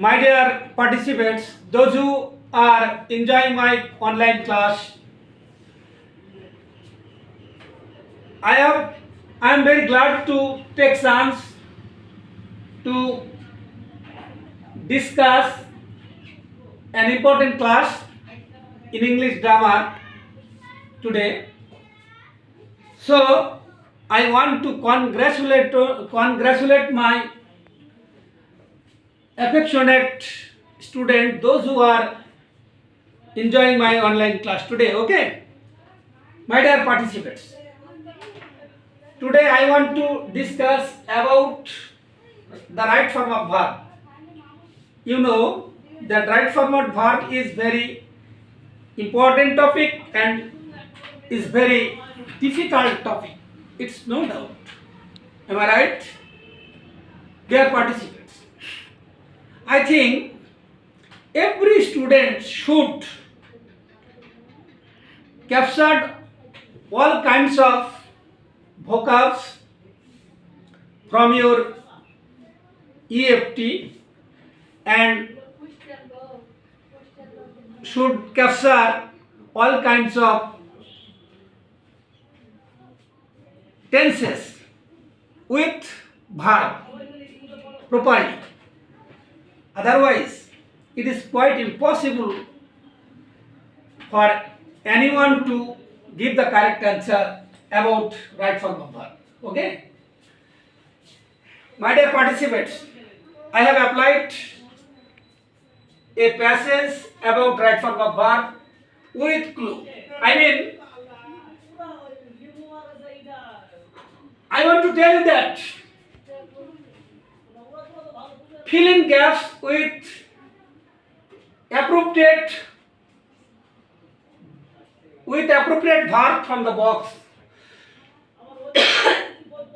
My dear participants, those who are enjoying my online class, I am very glad to take chance to discuss an important class in English grammar today. So I want to congratulate my affectionate student, those who are enjoying my online class today. Okay, my dear participants, today I want to discuss about the right form of verb. You know that right form of verb is very important topic and is very difficult topic. It's no doubt. Am I right? Dear participants, I think every student should capture all kinds of vocabs from your EFT and should capture all kinds of tenses with verb properly. Otherwise, it is quite impossible for anyone to give the correct answer about right form of verb. Okay? My dear participants, I have applied a passage about right form of verb with clue. I want to tell you that fill in gaps with appropriate verb from the box.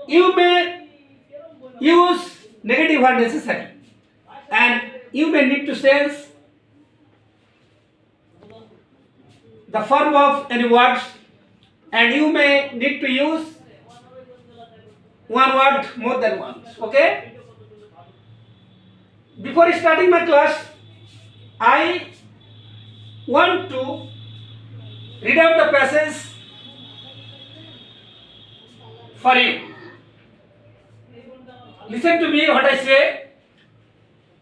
You may use negative when necessary, and you may need to change the form of any words, and you may need to use one word more than once. Okay? Before starting my class, I want to read out the passage for you. Listen to me what I say.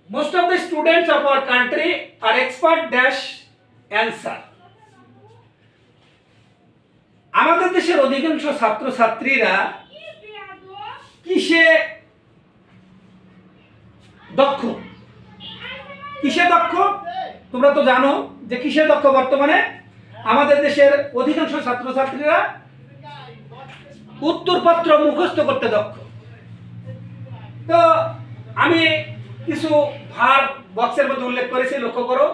Most of the students of our country are expert dash answer. আমাদের দেশের অধিকাংশ ছাত্রছাত্রীরা কিসে দক্ষ? তোমরা তো জানো যে কিসে দক্ষ বর্তমানে আমাদের দেশের অধিকাংশ ছাত্রছাত্রীরা উত্তরপত্র মুখস্থ করতে দক্ষ। তো আমি কিছু ভার্ব বক্সের মধ্যে উল্লেখ করেছি, লক্ষ্য করো।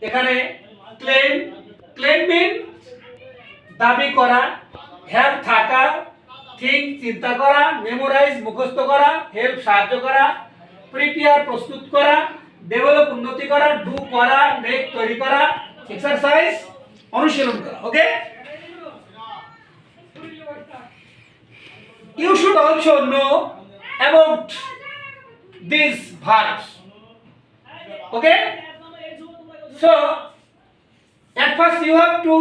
এখানে ক্লেম মিন দাবি করা, হ্যাভ থাকা, থিঙ্ক চিন্তা করা, মেমোরাইজ মুখস্থ করা, হেল্প সাহায্য করা, প্রিপেয়ার প্রস্তুত করা, ডেভেলপ উন্নতি করা, ডু করা, মেক তৈরি করা, এক্সারসাইজ অনুশীলন করা। ওকে, you should also know about these verbs. Okay, so at first you have to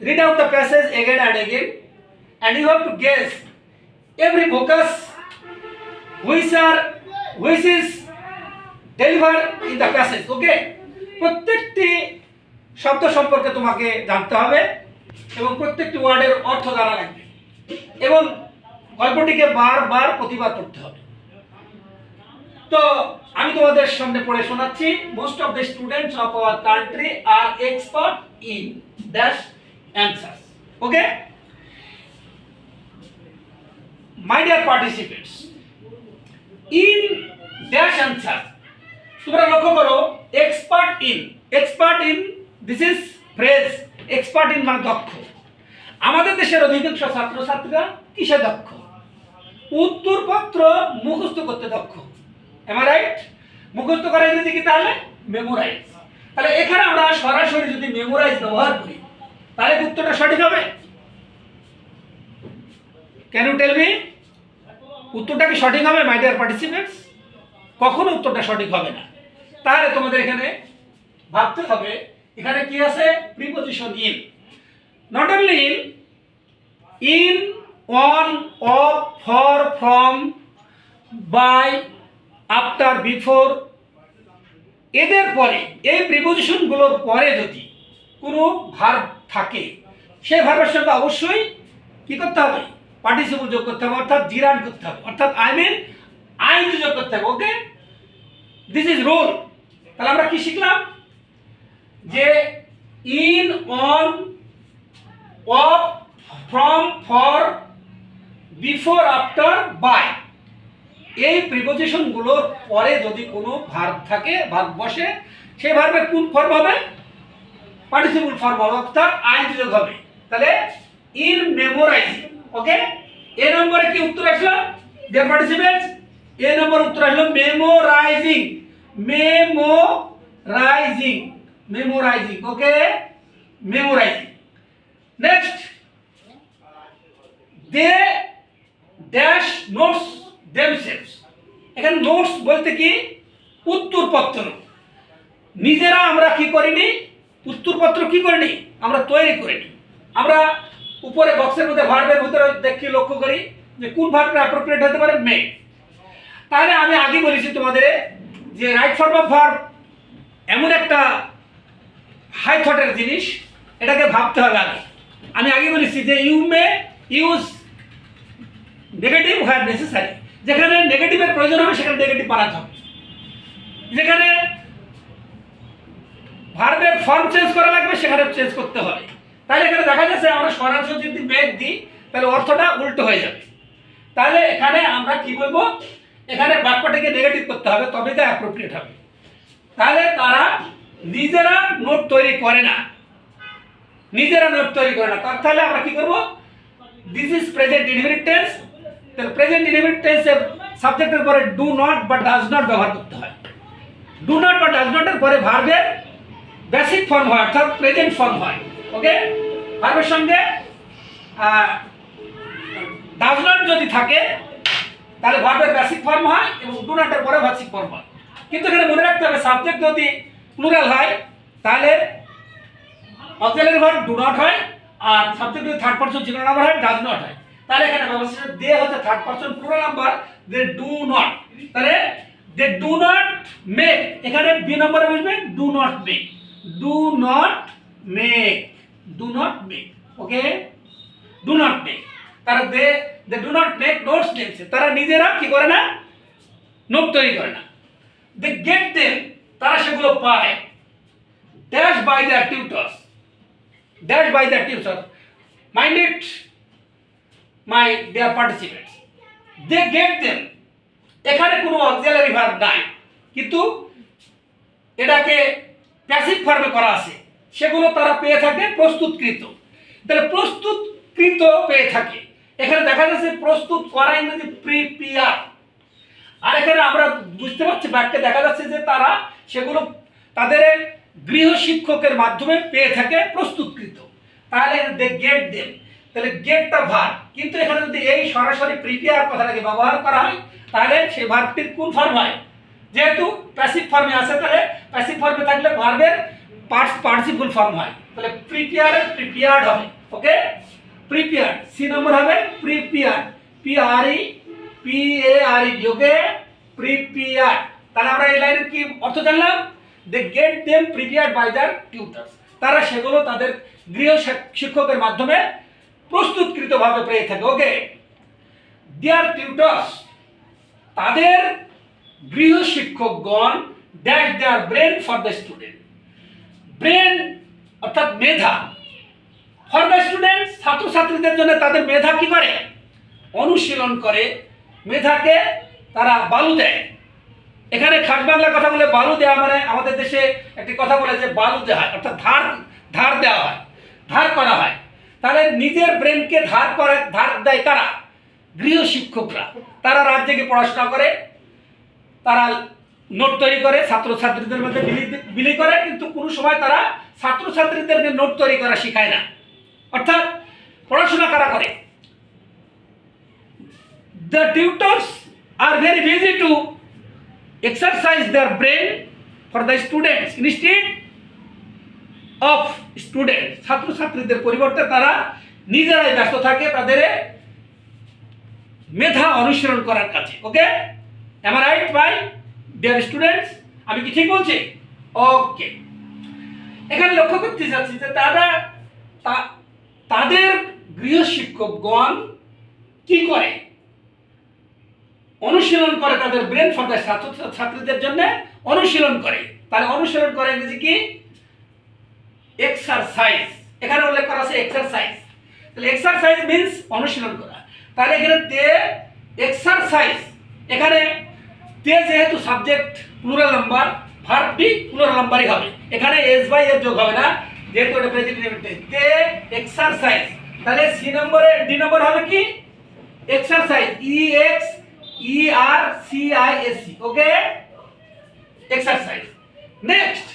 read out the passage again and again, and you have to guess every vocab which is delivered in the passage. Okay, প্রত্যেকটি শব্দ সম্পর্কে তোমাকে জানতে হবে এবং প্রত্যেকটি ওয়ার্ডের অর্থ জানা লাগবে এবং গল্পটিকে বারবার প্রতিবাদ করতে হবে। তো আমি তোমাদের সামনে পড়ে শোনাচ্ছি। Most of the students of our country are expert in dash answers. Okay, my dear participants, in dash answer তোমরা লক্ষ্য করো expert in this is phrase expert in মানে দক্ষ। আমাদের দেশের অধিকাংশ ছাত্রছাত্রীরা কিসে দক্ষ? উত্তরপত্র মুখস্থ করতে দক্ষ। am I right? মুখস্থ করা যদি কি তাহলে মেমোরাইজ। তাহলে এখানে আমরা সরাসরি যদি মেমোরাইজ ব্যবহার করি তাহলে উত্তরটা সঠিক হবে? ক্যান ইউ টেল মি উত্তরটা কি সঠিক হবে মাই ডিয়ার পার্টিসিপেন্টস? কখনো উত্তরটা সঠিক হবে না। তাহলে তোমাদের এখানে ভাবতে হবে এখানে কি আছে, preposition in. Not only in, on, of, for, from, by, after, before, এদের পরে এই প্রিপজিশনগুলোর পরে যদি কোনো ভার্ব থাকে সেই ভার্বের সঙ্গে অবশ্যই কি করতে হবে, পার্টিসিপল যোগ করতে হবে, অর্থাৎ জিরান করতে হবে, অর্থাৎ আইন যোগ করতে হবে। Okay, this is rule. তাহলে আমরা কি শিখলাম যে in, on, of, from, for, before, after, by, এই প্রিপজিশনগুলোর পরে যদি কোনো ভার্ব থাকে, ভার্ব বসে, সেই ভার্বের কোন ফর্ম হবে, পার্টিসিপল ফর্ম হবে, অর্থাৎ আইন যোগ হবে। তাহলে ইন মেমোরাইজিং। ওকে, এ নম্বরে কি উত্তর আসলো ডিয়ার পার্টিসিপেন্টস? এ নম্বর উত্তর আসলো memorizing, memorizing, memorizing. Okay, memorizing. Next, they dash notes themselves. এখানে নোটস বলতে কি, উত্তরপত্র। নিজেরা আমরা কি করিনি, উত্তরপত্র কি করিনি, আমরা তৈরি করিনি। আমরা উপরে বক্সের মধ্যে ভার্বের ভিতরে দেখি, লক্ষ্য করি যে কোন ভার্বটা অ্যাপ্রোপ্রিয়েট হতে পারে, মে। তাহলে আমি আগে বলেছি তোমাদের যে রাইট ফর্ম অফ ভার্ব এমন একটা হাই থটের জিনিস, এটাকে ভাবতে হবে আগে। আমি আগে বলেছি যে you may use negative where necessary, যেখানে নেগেটিভের প্রয়োজন হবে সেখানে নেগেটিভ বানাতে হবে, যেখানে ভার্বের ফর্ম চেঞ্জ করা লাগবে সেখানে চেঞ্জ করতে হবে। তাহলে এখানে দেখা যাচ্ছে আমরা সরাসরি যদি মেক দিই তাহলে অর্থটা উল্টো হয়ে যাবে। তাহলে এখানে আমরা কি বলবো, এখানে বাক্যটাকে নেগেটিভ করতে হবে, তবে তা অ্যাপ্রোপ্রিয়েট হবে। তাহলে তারা নিজেরা নোট তৈরি করে না, নিজেরা নোট তৈরি করে না। তাহলে আমরা কি করব, this is present indefinite tense. তাহলে প্রেজেন্ট ইনডিফিনিট টেন্সের সাবজেক্টের পরে ডু নট বা ডাজ নট ব্যবহার করতে হয়। ডু নট বা ডাজ নটের পরে ভার্বের বেসিক ফর্ম হয়, অর্থাৎ প্রেজেন্ট ফর্ম হয়। ওকে, ভার্বের সঙ্গে ডাজ নট যদি থাকে তাহলে ভার্বের বেসিক ফর্ম হয় এবং ডু নটের পরে বেসিক ফর্ম হয়। কিন্তু এখানে মনে রাখতে হবে সাবজেক্ট যদি প্লুরাল হয় তাহলে অক্সিলারি ভার্ব ডু নট হয়, আর সাবজেক্ট যদি থার্ড পারসন সিঙ্গুলার নাম্বার হয় ডাজ নট হয়। তাহলে এখানে ব্যবস্থা দে হচ্ছে third person plural number, they do not. তাহলে দে ডু নট মেক, এখানে বি নম্বরে বসবে do not make, do not make, do not make. Okay, do not make. তারা they do not make notes themselves, তারা নিজেরা কি করে না, নোট তৈরি করে না। দে গেট দেম, তারা সেগুলো পায়, dash by the tutors, dash by the tutor. Mind it my dear participants, they get them, এখানে কোনো অক্সিলারি ভার্ব নাই, কিন্তু এটাকে প্যাসিভ ফর্মে করা আছে, সেগুলো তারা পেয়ে থাকে প্রস্তুতকৃত। তাহলে প্রস্তুতকৃত পেয়ে থাকে, এখানে দেখা যাচ্ছে প্রস্তুত করা ইংরেজি প্রিপেয়ার। আর এখানে আমরা বুঝতে পারছি বাক্যে দেখা যাচ্ছে যে তারা সেগুলো তাদের গৃহ শিক্ষকের মাধ্যমে পেয়ে থাকে প্রস্তুতকৃত। তাহলে দে গেট দেম, তাহলে গেটটা ভার্ব, কিন্তু এখানে যদি এই সরাসরি প্রিপেয়ার কথাটাকে ব্যবহার করা হয় তাহলে সেই ভার্বটির কোন ফর্ম হয়, যেহেতু প্যাসিভ ফর্মে আছে তাহলে প্যাসিভ ফর্মে থাকলে ভার্বের পার্টিসিপল ফর্ম হয়, তাহলে প্রিপেয়ারের প্রিপেয়ার্ড হবে। ওকে, প্রিপেয়ার্ড, সি নম্বর হবে প্রিপেয়ার্ড, PREPARED। ওকে, প্রিপেয়ার্ড। তাহলে আমরা এই লাইনের কি অর্থ জানলাম, they get them prepared by the tutors, তারা সেগুলো তাদের গৃহ শিক্ষকের মাধ্যমে প্রস্তুতকৃতভাবে পেয়ে থাকে। ওকে, দেয়ার টিউটার্স, তাদের গৃহ শিক্ষকগণ dash there brain for the student, brain অর্থাৎ মেধা, ফর দ্য স্টুডেন্ট ছাত্রছাত্রীদের জন্য তাদের মেধা কি করে, অনুশীলন করে, মেধাকে তারা বালু দেয়। এখানে খাস বাংলা কথা বলে বালু দেওয়া মানে আমাদের দেশে একটি কথা বলে যে বালু দেওয়া হয়, অর্থাৎ ধার দেওয়া হয়, ধার করা হয়। তাহলে নিজের ব্রেনকে ধার দেয় কারা, গৃহ শিক্ষকরা। তারা রাত জেগে পড়াশোনা করে, তারা নোট তৈরি করে, ছাত্রছাত্রীদের মধ্যে বিলি করে, কিন্তু কোনো সময় তারা ছাত্রছাত্রীদেরকে নোট তৈরি করা শেখায় না। অর্থাৎ পড়াশোনা কারা করে, the tutors are very busy to exercise their brain for the students instead of student, ছাত্রছাত্রীদের পরিবর্তে তারা নিজেরাই ব্যস্ত থাকে তাদের মেধা অনুসরণ করার কাছে। Okay, am I right by dear students? আমি কি ঠিক বলছি? ওকে, এখানে লক্ষ্য করতে চাচ্ছি যে তাদের গৃহশিক্ষকগণ কি করে? অনুশীলন করে, তাদের ব্রেন ফর দ্য ছাত্রছাত্রীদের জন্য অনুশীলন করে। তাহলে অনুশীলন করে ইংরেজি কি? এক্সারসাইজ। এখানে উল্লেখ করা আছে এক্সারসাইজ। তাহলে এক্সারসাইজ মিন্স অনুশীলন করা। তাহলে এখানে দে এক্সারসাইজ, এখানে তে যেহেতু সাবজেক্ট প্লুরাল নাম্বার, ভার্বটি প্লুরাল নাম্বারই হবে, এখানে এস বাই এর যোগ হবে না, যেহেতু এটা প্রেজেন্ট ইনডেফিনিট। দে এক্সারসাইজ, তাহলে সি নম্বরে ডি নম্বর হবে কি? Exercise, E X E R C I S C. Okay, exercise. Next,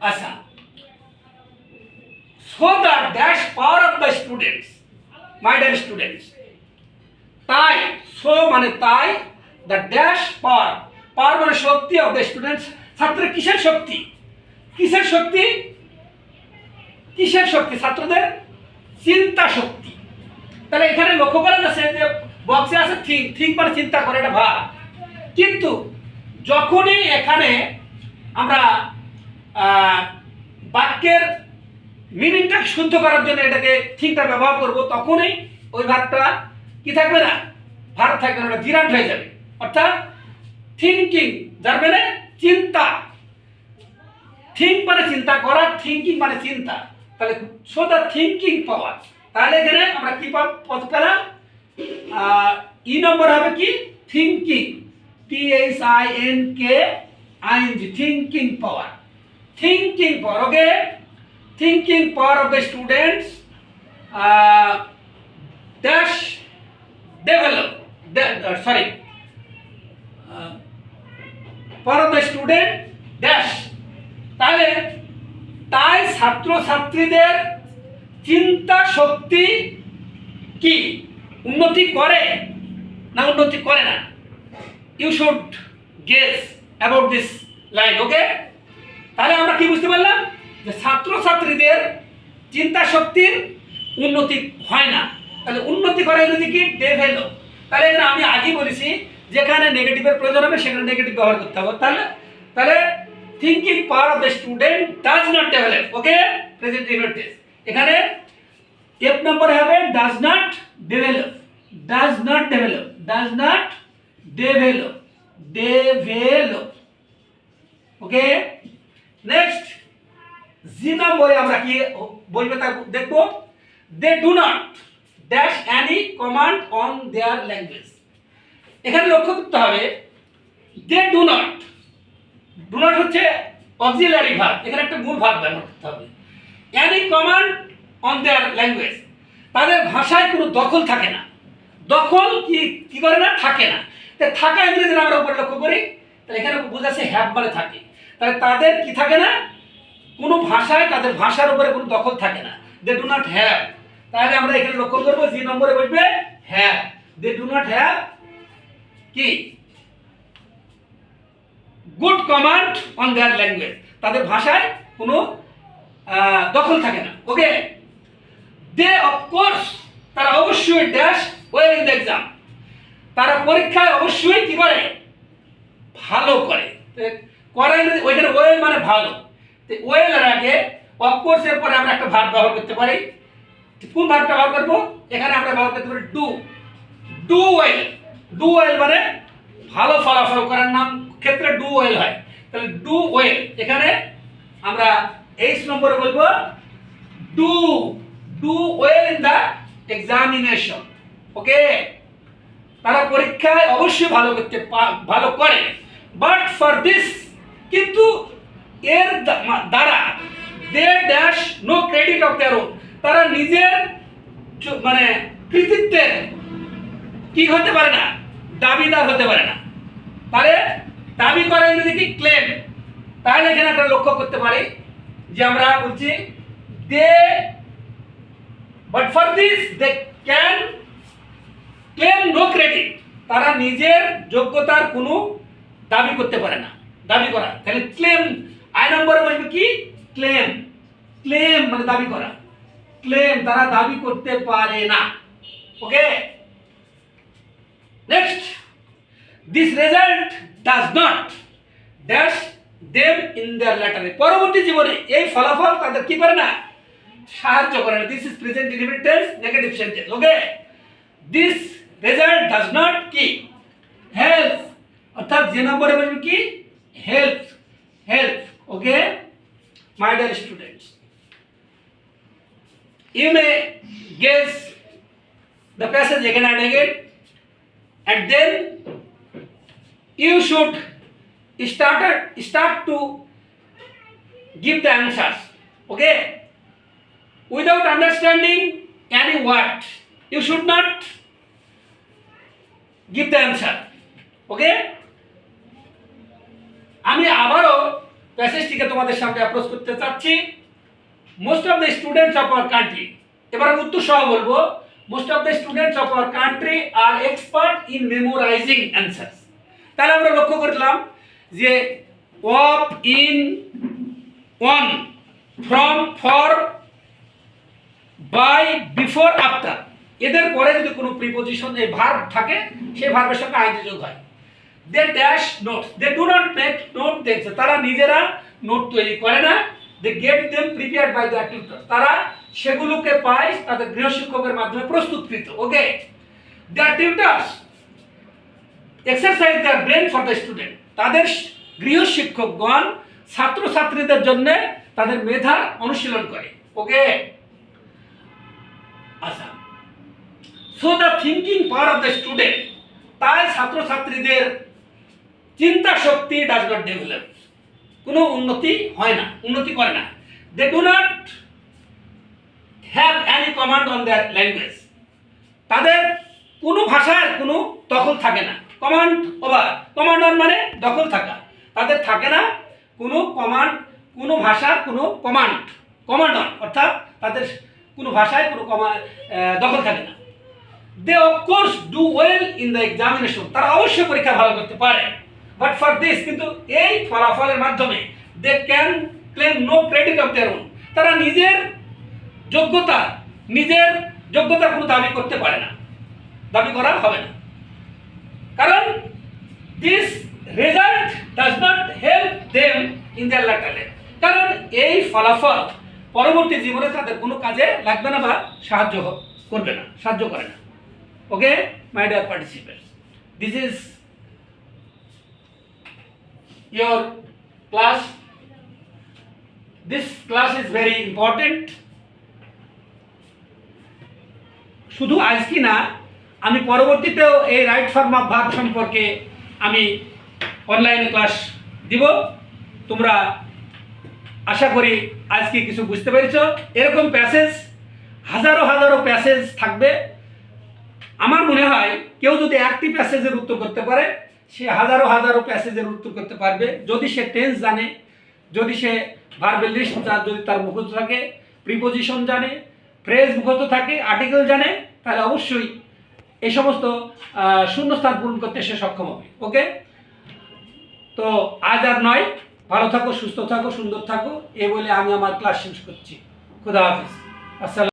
আচ্ছা, so the dash power of the students, my dear students, তাই so মানে তাই, the dash power, power মানে শক্তি of the students, ছাত্রের কিসের শক্তি? কিসের শক্তি? কিসের শক্তি? ছাত্রদের চিন্তা শক্তি। তাহলে এখানে লক্ষ্য করা যাচ্ছে যে বক্সে আছে থিঙ্ক, থিঙ্ক মানে চিন্তা করে, এটা ভাব। কিন্তু যখনই এখানে আমরা বাক্যের মিনিংটা শুদ্ধ করার জন্য এটাকে থিঙ্কটা ব্যবহার করব, তখনই ওই ভার্বটা কি থাকবে না? ভার্ব থাকবে না, ওটা জিরান্ট হয়ে যাবে। অর্থাৎ থিঙ্কিং, যার মানে চিন্তা। থিঙ্ক মানে চিন্তা করা, থিঙ্কিং মানে চিন্তা। তাহলে সো দ্য থিঙ্কিং পাওয়ার, তাহলে এখানে আমরা কি পদ পেলাম? ই নম্বর হবে কি? Thinking, THINKING, thinking power, thinking power. Okay, thinking power of the students dash develop power of the student dash, তাহলে তাই ছাত্রছাত্রীদের চিন্তা শক্তি কি উন্নতি করে না উন্নতি করে না? You should guess about this line. Okay, তাহলে আমরা কি বুঝতে পারলাম? যে ছাত্রছাত্রীদের চিন্তা শক্তির উন্নতি হয় না। তাহলে উন্নতি করে যদি কি? ডেভেলপ। তাহলে এখানে আমি আগেই বলেছি যেখানে নেগেটিভের প্রয়োজন হবে সেখানে নেগেটিভ ব্যবহার করতে হবে। তাহলে thinking power of the student does not develop. Okay, present inverted. এখানে এফ নম্বরে হবে does not develop, does not develop, does not develop, develop. Okay, next G নম্বরে আমরা কি বলবো তা দেখবো। They do not dash any command on their language. এখানে লক্ষ্য করতে হবে they do not, do not হচ্ছে অক্সিলারি ভার্ব, এখানে একটা মূল ভার্ব ব্যবহার করতে হবে। Any command on their language, তাদের ভাষায় কোনো দখল থাকে না। দখল কি করে না? থাকে না। তাই থাকা ইংরেজি আমরা উপরে লক্ষ্য করি, তাহলে এখানে বোঝাচ্ছে হ্যাভ মানে থাকে। তাহলে তাদের কি থাকে না? কোনো ভাষায় তাদের ভাষার উপরে কোনো দখল থাকে না। দে ডু নট হ্যাভ, তাহলে আমরা এখানে লক্ষ্য করবো জি নম্বরে বসবে have. They do not have কি? Good command on their language, তাদের ভাষায় কোনো দখল থাকে না। ওকে, দে অফকোর্স, তারা অবশ্যই dash well in the exam, তারা পরীক্ষায় অবশ্যই কি করে? ভালো করে। ওইখানে ওয়েল মানে ভালো, ওয়েল এর আগে অফকোর্স এর পরে আমরা একটা ভার্ব ব্যবহার করতে পারি। কোন ভার্বটা ব্যবহার করব? এখানে আমরা ব্যবহার করতে পারি do, do well. Do well মানে ভালো ফলাফল করার নাম ক্ষেত্রে ডু ওয়েল হয়। তাহলে ডু ওয়েল, এখানে আমরা এইচ নম্বরে বলবো do, do well in the examination. Okay, তারা পরীক্ষায় অবশ্যই ভালো করে। বাট ফর দিস, কিন্তু এর দ্বারা they dash no credit of their own, তারা নিজের মানে কৃতিত্বের কি হতে পারে না? দাবিদার হতে পারে না। তাহলে দাবি করা ইংরেজি কি? ক্লেম। তাহলে এখানে একটা লক্ষ্য করতে পারি যে আমরা বলছি they, but for this they can claim no credit, তারা নিজের যোগ্যতার কোনো দাবি করতে পারে না। দাবি করা। তাহলে ক্লেম আই নম্বরে বলবে কি ক্লেম, ক্লেম মানে দাবি করা, ক্লেম তারা দাবি করতে পারে না। Okay, next, this result does not dash them in their ল্যাটারে, পরবর্তী জীবনে এই ফলাফল তাদের কি করে না, সাহায্য করে না। This is present indefinite tense negative sentence. Okay, this result does not কি হেল্প, অর্থাৎ যে নম্বরে বলবে কি help, help. Okay my dear students, you may guess the passage again and again, and then you should start to give the answers. Okay, without understanding any word you should not give the answer. Okay, আমি আবারও প্যাসেজটিকে তোমাদের সামনে approach করতে চাচ্ছি। Most of the students of our country, এবার উত্তর সহ বলবো, most of the students of our country are expert in memorising answers. তাহলে আমরা লক্ষ্য করলাম যে of, in, on, from, for, by, before, after, এদের পরে যদি কোনো প্রিপোজিশন এই ভার্ব থাকে সেই ভার্বের সঙ্গে আইএনজি যোগ হয়। They dash notes, they do not make note, দেখছে তারা নিজেরা নোট তৈরি করে না। They get them prepared by the tutor, তারা সেগুলোকে পায় তাদের গৃহশিক্ষকের মাধ্যমে প্রস্তুতকৃত। Okay, the tutors exercise the brain for the student, তাদের গৃহশিক্ষকগণ ছাত্রছাত্রীদের জন্য তাদের মেধা অনুশীলন করে। ওকে, আচ্ছা, so the thinking power of the student, তাই ছাত্রছাত্রীদের চিন্তা শক্তি ডাজ নট ডেভেলপ, কোনো উন্নতি হয় না, উন্নতি করে না। They do not have any command on their language, তাদের কোনো ভাষার কোনো দখল থাকে না। কমান্ড ওভার, কমান্ড অন মানে দখল থাকা, তাদের থাকে না কোনো কমান্ড, কোনো ভাষার কোনো কমান্ড, কমান্ড অন অর্থাৎ তাদের কোনো ভাষায় কোনো দখল থাকে না। They of course do well in the examination, তারা অবশ্যই পরীক্ষা ভালো করতে পারে, বাট ফর দিস, কিন্তু এই ফলাফলের মাধ্যমে they can claim no credit of their own, তারা নিজের যোগ্যতার কোনো দাবি করতে পারে না, দাবি করা হবে না, কারণ this result does not help them in their later life, কারণ এই ফলাফল পরবর্তী জীবনে তাদের কোনো কাজে লাগবে না বা সাহায্য করবে না, সাহায্য করে না। Okay my dear participants, this is your class. This class is very important. শুধু আজকে না, আমি পরবর্তীতেও এই রাইট ফর্ম অফ ভার্ব সম্পর্কে আমি অনলাইনে ক্লাস দিব। তোমরা আশা করি আজকে কিছু বুঝতে পেরেছো। এরকম প্যাসেজ হাজারো হাজারো প্যাসেজ থাকবে। আমার মনে হয় কেউ যদি একটি প্যাসেজের উত্তর করতে পারে, সে হাজারো হাজারো প্যাসেজের উত্তর করতে পারবে, যদি সে টেন্স জানে, যদি সে ভার্বের লিস্ট যদি তার মুখস্থ থাকে, প্রিপোজিশন জানে, ফ্রেজ মুখস্থ থাকে, আর্টিকেল জানে, তাহলে অবশ্যই এই সমস্ত শূন্যস্থান পূরণ করতে সে সক্ষম হবে। ওকে, তো আজ আর নয়, ভালো থাকো, সুস্থ থাকো, সুন্দর থাকো, এ বলে আমি আমার ক্লাস শেষ করছি। খুদা হাফিজ, আসসালাম।